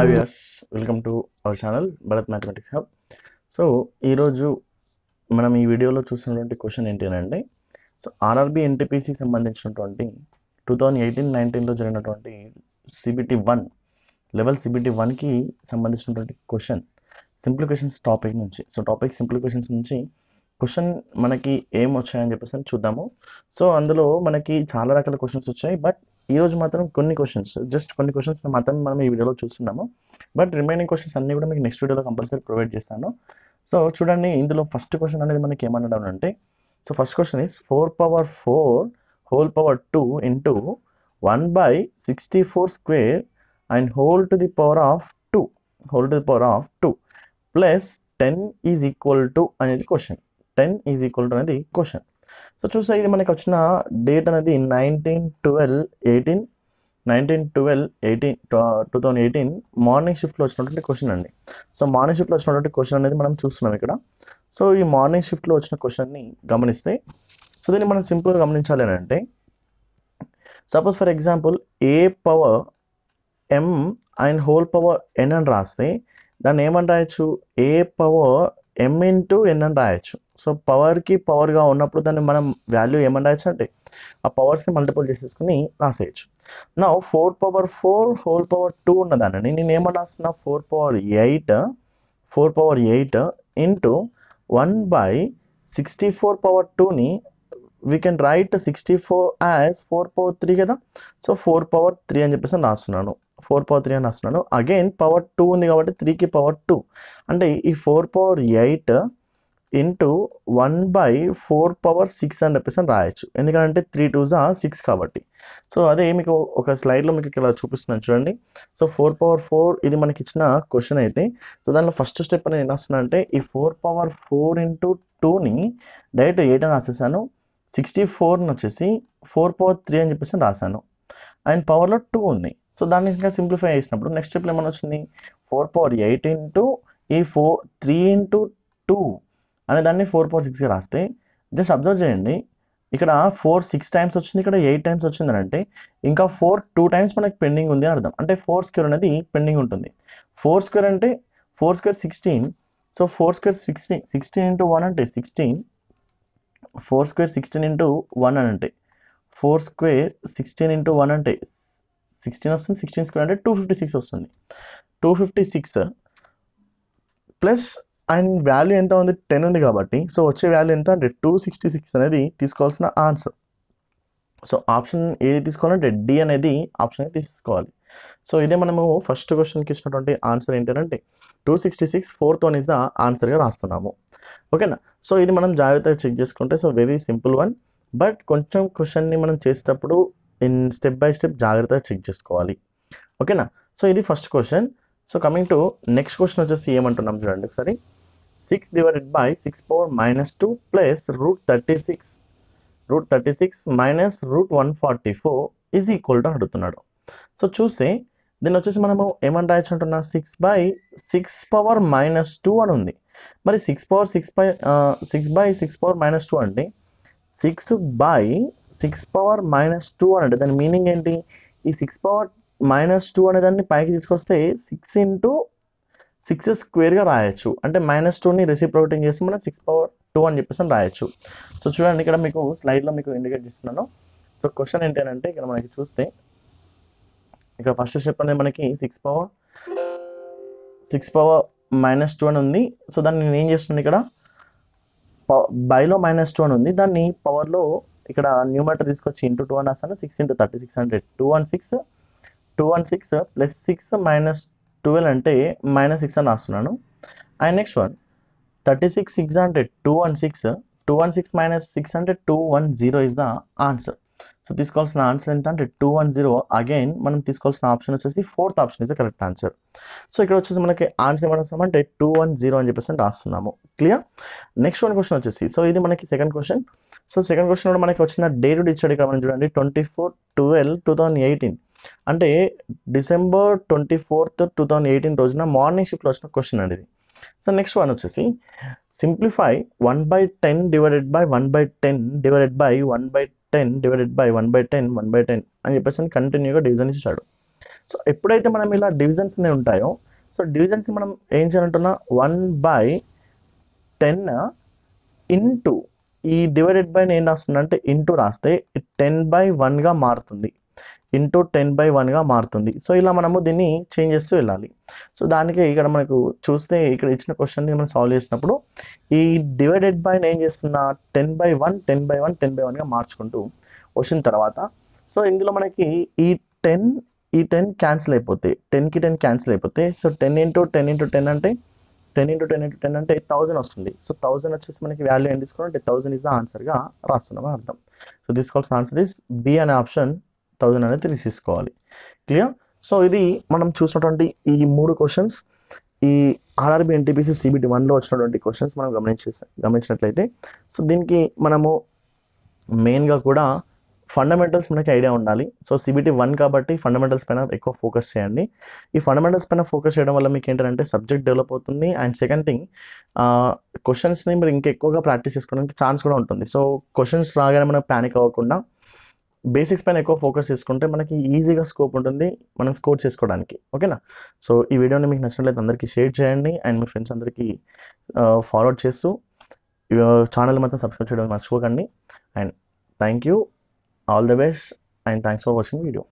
Hi viewers, welcome to our channel Bharat mathematics hub. So ఈరోజు మనం ఈ వీడియోలో చూసినటువంటి క్వశ్చన్ ఏంటి అంటే, సో ఆర్ఆర్బి ఎన్టీపీసీకి సంబంధించినటువంటి 2018-19లో జరిగినటువంటి సిబిటి 1 లెవెల్ సిబిటి 1కి సంబంధించినటువంటి క్వశ్చన్ సింప్లిఫికేషన్స్ టాపిక్ నుంచి. సో టాపిక్ సింప్లిఫికేషన్స్ నుంచి క్వశ్చన్ మనకి ఏం వచ్చాయని చెప్పేసి చూద్దాము. సో అందులో మనకి చాలా రకాల క్వశ్చన్స్ వచ్చాయి, బట్ ఈరోజు మాత్రం కొన్ని క్వశ్చన్స్ మాత్రం మనం ఈ వీడియోలో చూస్తున్నాము. బట్ రిమైనింగ్ క్వశ్చన్స్ అన్నీ కూడా మీకు నెక్స్ట్ వీడియోలో కంపల్సరీ ప్రొవైడ్ చేస్తాను. సో చూడండి, ఇందులో ఫస్ట్ క్వశ్చన్ అనేది మనకి ఏమన్నాడు అంటే, so first question is 4/4 into 1/64 square and whole to the power of 2 plus 10 is equal to అనేది క్వశ్చన్. 10 ఈజ్ ఈక్వల్ టు అనేది క్వశ్చన్. సో చూస్తే ఇది మనకి వచ్చిన డేట్ అనేది 2018 మార్నింగ్ షిఫ్ట్లో వచ్చినటువంటి క్వశ్చన్ అండి. సో మార్నింగ్ షిఫ్ట్లో వచ్చినటువంటి క్వశ్చన్ అనేది మనం చూస్తున్నాం ఇక్కడ. సో ఈ మార్నింగ్ షిఫ్ట్లో వచ్చిన క్వశ్చన్ని గమనిస్తే, సో దీన్ని మనం సింపుల్గా గమనించాలి అని అంటే, suppose for example A power m and whole power n అని రాస్తే దాన్ని ఏమని రాయొచ్చు, ఏ పవర్ m ఇంటూ n అని రాయొచ్చు. సో పవర్కి పవర్గా ఉన్నప్పుడు దాన్ని మనం వాల్యూ ఏమని రాయొచ్చు అంటే, ఆ పవర్స్ని మల్టిపుల్ చేసేసుకుని రాసేయచ్చు. నా 4/4 హోల్ పవర్ 2 ఉన్నదాన్ని నేను ఏమని రాస్తున్నా, 4/8 ఇంటూ 1/64/2ని వీ కెన్ రైట్ 64 యాజ్ 4/3 కదా. సో 4/3 అని చెప్పేసి రాస్తున్నాను. 4/3 అని రాస్తున్నాను. అగైన్ పవర్ 2 ఉంది కాబట్టి 3కి పవర్ 2 అంటే ఈ 4/8 ఇంటూ 1/4/6 అని చెప్పేసి రాయొచ్చు. ఎందుకంటే 3 2s are 6 కాబట్టి. సో అదే మీకు ఒక స్లైడ్లో మీకు ఇక్కడ చూపిస్తున్నాను చూడండి. సో 4/4 ఇది మనకి ఇచ్చిన క్వశ్చన్ అయితే, సో దానిలో ఫస్ట్ స్టెప్ అనేది ఏం రాస్తున్నా అంటే, ఈ 4/4 ఇంటూ 2ని డైరెక్ట్ 8 అని రాసేసాను. 64ని వచ్చేసి 4/3 అని చెప్పేసి రాశాను. అండ్ పవర్లో 2 ఉంది. సో దాన్ని ఇంకా సింప్లిఫై చేసినప్పుడు నెక్స్ట్ స్టెప్లో ఏమైనా వచ్చింది, 4/8 ఇంటూ ఈ 3 ఇంటూ 2 అనే దాన్ని 4/6గా రాస్తే, జస్ట్ అబ్జర్వ్ చేయండి, ఇక్కడ 4 6 టైమ్స్ వచ్చింది, ఇక్కడ 8 టైమ్స్ వచ్చింది అని అంటే ఇంకా 4 2 టైమ్స్ మనకి పెండింగ్ ఉంది అని అర్థం. అంటే 4 స్క్వేర్ అనేది పెండింగ్ ఉంటుంది. 4 స్క్వేర్ అంటే 4 స్క్వేర్ 16. సో 4 స్క్వేర్ 16 ఇంటూ 1 అంటే 16. 4 స్క్వేర్ 16 ఇంటూ 1 అని అంటే 4 స్క్వేర్ 16 ఇంటూ 1 అంటే 16 వస్తుంది. 16 స్క్వేర్ అంటే 256 వస్తుంది. 256 ప్లస్ అండ్ వాల్యూ ఎంత ఉంది, 10 ఉంది కాబట్టి, సో వచ్చే వాల్యూ ఎంత అంటే 266 అనేది తీసుకోవాల్సిన ఆన్సర్. సో ఆప్షన్ ఏది తీసుకోవాలంటే డి అనేది ఆప్షన్ తీసుకోవాలి. సో ఇదే మనము ఫస్ట్ క్వశ్చన్కి ఇచ్చినటువంటి ఆన్సర్ ఏంటంటే 266 4th వన్ ఇస్ ద ఆన్సర్గా రాస్తున్నాము. ఓకేనా. సో ఇది మనం జాగ్రత్తగా చెక్ చేసుకుంటే, so very simple one, but కొంచెం క్వశ్చన్ని మనం చేసేటప్పుడు స్టెప్ బై స్టెప్ జాగ్రత్తగా చెక్ చేసుకోవాలి. ఓకేనా. సో ఇది first question. So coming to next question వచ్చేసి ఏమంటున్నాం చూడండి ఒకసారి. 6/6 plus √36 minus √144 is equal to అడుగుతున్నాడు. సో చూస్తే దీన్ని వచ్చేసి మనము ఏమని రాయొచ్చు అంటున్నా, 6/6 అని ఉంది. మరి 6/6 అంటే 6/6 అని అంటే దాని మీనింగ్ ఏంటి, ఈ 6/2 అనే దాన్ని పైకి తీసుకొస్తే 6 ఇంటూ 6 స్క్వేర్గా రాయొచ్చు. అంటే -2ని రెసిప్రోకేటింగ్ చేసి మనం 6/2 అని చెప్పేసి రాయొచ్చు. సో చూడండి, ఇక్కడ మీకు స్లైడ్లో మీకు ఇండికేట్ చేస్తున్నాను. సో క్వశ్చన్ ఏంటంటే, ఇక్కడ మనకి చూస్తే ఇక్కడ ఫస్ట్ స్టెప్ అనేది మనకి 6/-2 అని ఉంది. సో దాన్ని నేను ఏం చేస్తున్నాను, ఇక్కడ బైలో -2 అని ఉంది, దాన్ని పవర్లో ఇక్కడ న్యూమరేటర్ తీసుకొచ్చి ఇంటూ 2 అని రాస్తాను. 6 ఇంటూ 36 అంటే 216 ప్లస్ 6 మైనస్ 12 అంటే -6 అని రాస్తున్నాను. అండ్ నెక్స్ట్ వన్ 36 6 అంటే 216 మైనస్ 6 అంటే 210 ఇస్ ద ఆన్సర్. సో తీసుకోవాల్సిన ఆన్సర్ ఎంత అంటే 210. అగైన్ మనం తీసుకోవాల్సిన ఆప్షన్ వచ్చేసి 4th option is the correct answer. So ఇక్కడ వచ్చేసి మనకి ఆన్సర్ ఏమైనా వస్తామంటే 210 అని చెప్పేసి రాస్తున్నాము. క్లియర్. నెక్స్ట్ వన్ క్వశ్చన్ వచ్చేసి, సో ఇది మనకి second question. So second question కూడా మనకి వచ్చిన డేట్ ఇచ్చాడు ఇక్కడ మనం చూడండి, 24/12/2018 అంటే December 24th 2018 రోజున మార్నింగ్ షిఫ్ట్లో వచ్చిన క్వశ్చన్ అండి ఇది. సో నెక్స్ట్ వన్ వచ్చేసి simplify 1/10 divided by 1/10 divided by 1/10 divided by 1/10 అని చెప్పేసి కంటిన్యూగా డివిజన్ ఇచ్చాడు. సో ఎప్పుడైతే మనం ఇలా డివిజన్స్ అనేవి ఉంటాయో, సో డివిజన్స్ మనం ఏం చేయాలంటున్నా 1/10 ఇంటూ ఈ డివైడెడ్ బై ఏం రాస్తుంది అంటే ఇంటూ రాస్తే 10/1గా మారుతుంది. ఇంటూ 10/1గా మారుతుంది. సో ఇలా మనము దీన్ని చేంజ్ చేస్తూ వెళ్ళాలి. సో దానికి ఇక్కడ మనకు చూస్తే ఇక్కడ ఇచ్చిన క్వశ్చన్ని మనం సాల్వ్ చేసినప్పుడు ఈ డివైడెడ్ బై ఏం చేస్తున్నా 10/1 10/1 10/1గా మార్చుకుంటూ వచ్చిన తర్వాత, సో ఇందులో మనకి ఈ 10 ఈ 10 క్యాన్సిల్ అయిపోతాయి. 10కి 10 క్యాన్సిల్ అయిపోతాయి. సో 10 ఇంటూ 10 ఇంటూ 10 అంటే 10 ఇంటూ 10 ఇంటూ 10 అంటే 1000 వస్తుంది. సో 1000 వచ్చేసి మనకి వాల్యూ ఏం తీసుకోవాలంటే 1000 ఇస్ ద ఆన్సర్గా రాస్తున్నాం అని అర్థం. సో తీసుకోవాల్సిన ఆన్సర్ ఇస్ బి అనే ఆప్షన్ 1000 అనేది తీసుకోవాలి. క్లియర్? సో ఇది మనం చూసినటువంటి ఈ 3 క్వశ్చన్స్ ఈ ఆర్ఆర్బి ఎన్టీపీసీ సిబిటి 1లో వచ్చినటువంటి క్వశ్చన్స్ మనం గమనించినట్లయితే, సో దీనికి మనము మెయిన్గా కూడా ఫండమెంటల్స్ మనకి ఐడియా ఉండాలి. సో సిబిటి 1 కాబట్టి ఫండమెంటల్స్ పైన ఎక్కువ ఫోకస్ చేయండి. ఈ ఫండమెంటల్స్ పైన ఫోకస్ చేయడం వల్ల మీకు ఏంటంటే సబ్జెక్ట్ డెవలప్ అవుతుంది. అండ్ సెకండ్ థింగ్, క్వశ్చన్స్ని మీరు ఇంకెక్కువగా ప్రాక్టీస్ చేసుకోవడానికి ఛాన్స్ కూడా ఉంటుంది. సో క్వశ్చన్స్ రాగానే మనం ప్యానిక్ అవ్వకుండా బేసిక్స్ పైన ఎక్కువ ఫోకస్ చేసుకుంటే మనకి ఈజీగా స్కోప్ ఉంటుంది మనం స్కోర్ చేసుకోవడానికి. ఓకేనా? సో ఈ వీడియోని మీకు నచ్చినట్లయితే అందరికీ షేర్ చేయండి అండ్ మీ ఫ్రెండ్స్ అందరికీ ఫార్వర్డ్ చేస్తూ ఛానల్ మాత్రం సబ్స్క్రైబ్ చేయడం మర్చిపోకండి. And thank you, all the best and thanks for watching video.